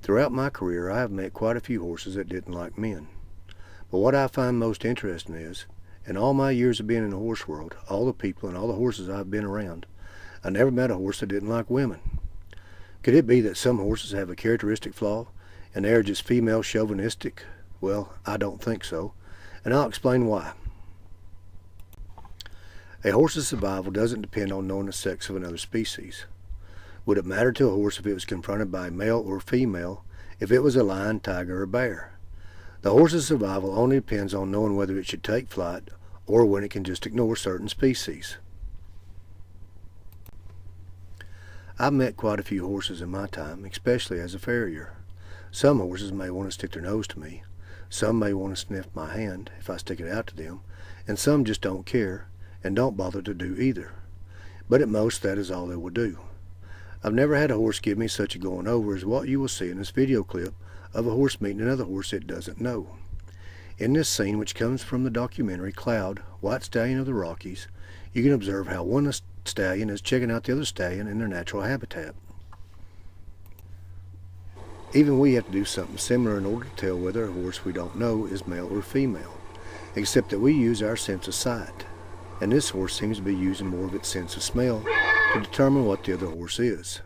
Throughout my career, I have met quite a few horses that didn't like men. But what I find most interesting is, in all my years of being in the horse world, all the people and all the horses I've been around, I never met a horse that didn't like women. Could it be that some horses have a characteristic flaw, and they are just female chauvinistic? Well, I don't think so, and I'll explain why. A horse's survival doesn't depend on knowing the sex of another species. Would it matter to a horse if it was confronted by a male or female, if it was a lion, tiger, or bear? The horse's survival only depends on knowing whether it should take flight or when it can just ignore certain species. I've met quite a few horses in my time, especially as a farrier. Some horses may want to stick their nose to me, some may want to sniff my hand if I stick it out to them, and some just don't care and don't bother to do either. But at most, that is all they will do. I've never had a horse give me such a going over as what you will see in this video clip of a horse meeting another horse it doesn't know. In this scene, which comes from the documentary Cloud, White Stallion of the Rockies, you can observe how one stallion is checking out the other stallion in their natural habitat. Even we have to do something similar in order to tell whether a horse we don't know is male or female, except that we use our sense of sight, and this horse seems to be using more of its sense of smell to determine what the other horse is.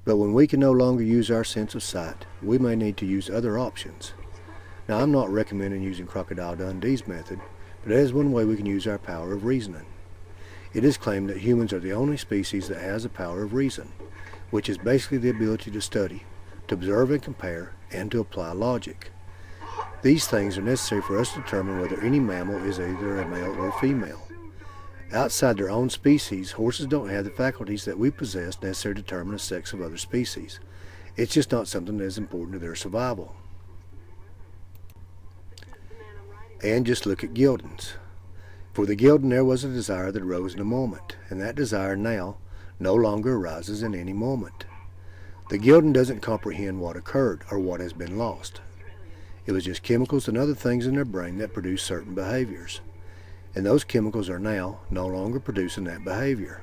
But when we can no longer use our sense of sight, we may need to use other options. Now, I'm not recommending using Crocodile Dundee's method, but that is one way we can use our power of reasoning. It is claimed that humans are the only species that has a power of reason, which is basically the ability to study, to observe and compare, and to apply logic. These things are necessary for us to determine whether any mammal is either a male or female. Outside their own species, horses don't have the faculties that we possess necessary to determine the sex of other species. It's just not something that is important to their survival. And just look at geldings. For the gelding there was a desire that arose in a moment, and that desire now no longer arises in any moment. The gelding doesn't comprehend what occurred or what has been lost. It was just chemicals and other things in their brain that produce certain behaviors. And those chemicals are now no longer producing that behavior.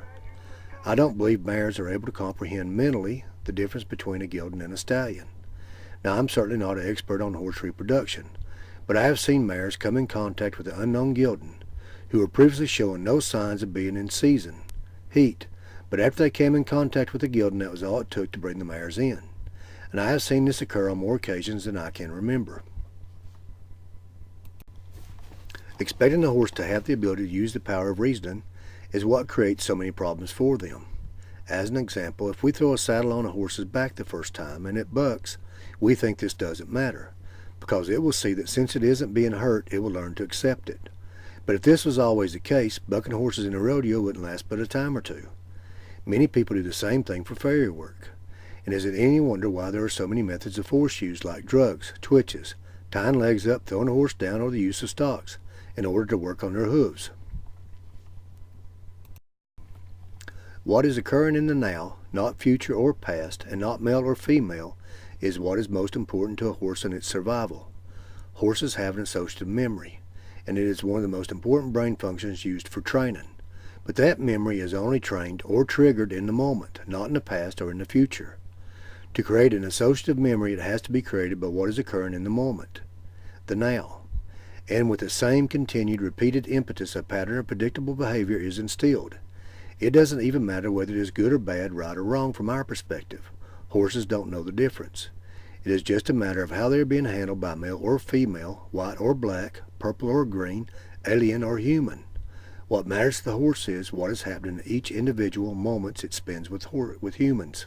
I don't believe mares are able to comprehend mentally the difference between a gelding and a stallion. Now, I'm certainly not an expert on horse reproduction, but I have seen mares come in contact with an unknown gelding who were previously showing no signs of being in season, heat, but after they came in contact with the gelding, that was all it took to bring the mares in. And I have seen this occur on more occasions than I can remember. Expecting the horse to have the ability to use the power of reasoning is what creates so many problems for them. As an example, if we throw a saddle on a horse's back the first time and it bucks, we think this doesn't matter, because it will see that since it isn't being hurt, it will learn to accept it. But if this was always the case, bucking horses in a rodeo wouldn't last but a time or two. Many people do the same thing for farrier work. And is it any wonder why there are so many methods of force used, like drugs, twitches, tying legs up, throwing a horse down, or the use of stocks in order to work on their hooves? What is occurring in the now, not future or past, and not male or female, is what is most important to a horse in its survival. Horses have an associative memory, and it is one of the most important brain functions used for training. But that memory is only trained or triggered in the moment, not in the past or in the future. To create an associative memory, it has to be created by what is occurring in the moment, the now. And with the same continued repeated impetus, a pattern of predictable behavior is instilled. It doesn't even matter whether it is good or bad, right or wrong from our perspective. Horses don't know the difference. It is just a matter of how they are being handled by male or female, white or black, purple or green, alien or human. What matters to the horse is what is happening in each individual moments it spends with humans.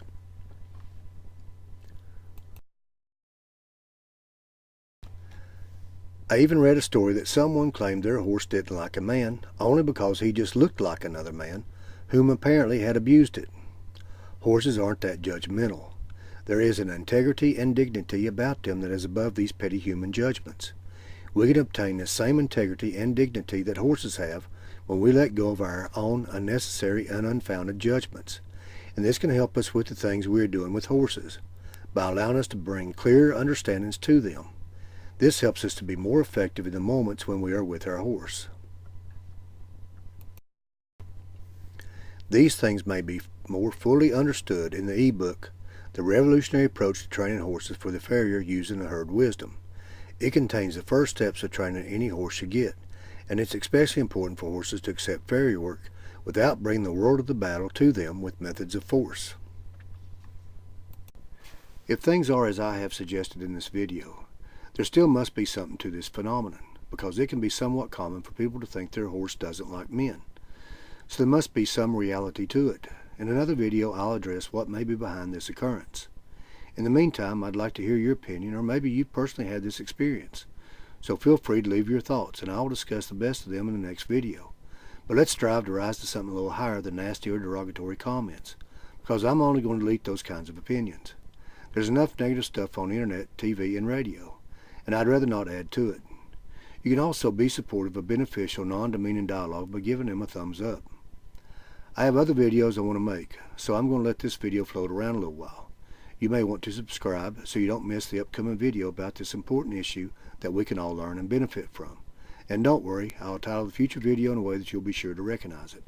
I even read a story that someone claimed their horse didn't like a man only because he just looked like another man, whom apparently had abused it. Horses aren't that judgmental. There is an integrity and dignity about them that is above these petty human judgments. We can obtain the same integrity and dignity that horses have when we let go of our own unnecessary and unfounded judgments. And this can help us with the things we are doing with horses, by allowing us to bring clear understandings to them. This helps us to be more effective in the moments when we are with our horse. These things may be more fully understood in the ebook, the revolutionary approach to training horses for the farrier using the herd wisdom. It contains the first steps of training any horse should get, and it's especially important for horses to accept farrier work without bringing the world of the battle to them with methods of force. If things are as I have suggested in this video, there still must be something to this phenomenon, because it can be somewhat common for people to think their horse doesn't like men. So there must be some reality to it. In another video, I'll address what may be behind this occurrence. In the meantime, I'd like to hear your opinion, or maybe you've personally had this experience. So feel free to leave your thoughts, and I'll discuss the best of them in the next video. But let's strive to rise to something a little higher than nasty or derogatory comments, because I'm only going to delete those kinds of opinions. There's enough negative stuff on the internet, TV, and radio, and I'd rather not add to it. You can also be supportive of beneficial, non-demeaning dialogue by giving them a thumbs up. I have other videos I want to make, so I'm going to let this video float around a little while. You may want to subscribe so you don't miss the upcoming video about this important issue that we can all learn and benefit from. And don't worry, I'll title the future video in a way that you'll be sure to recognize it.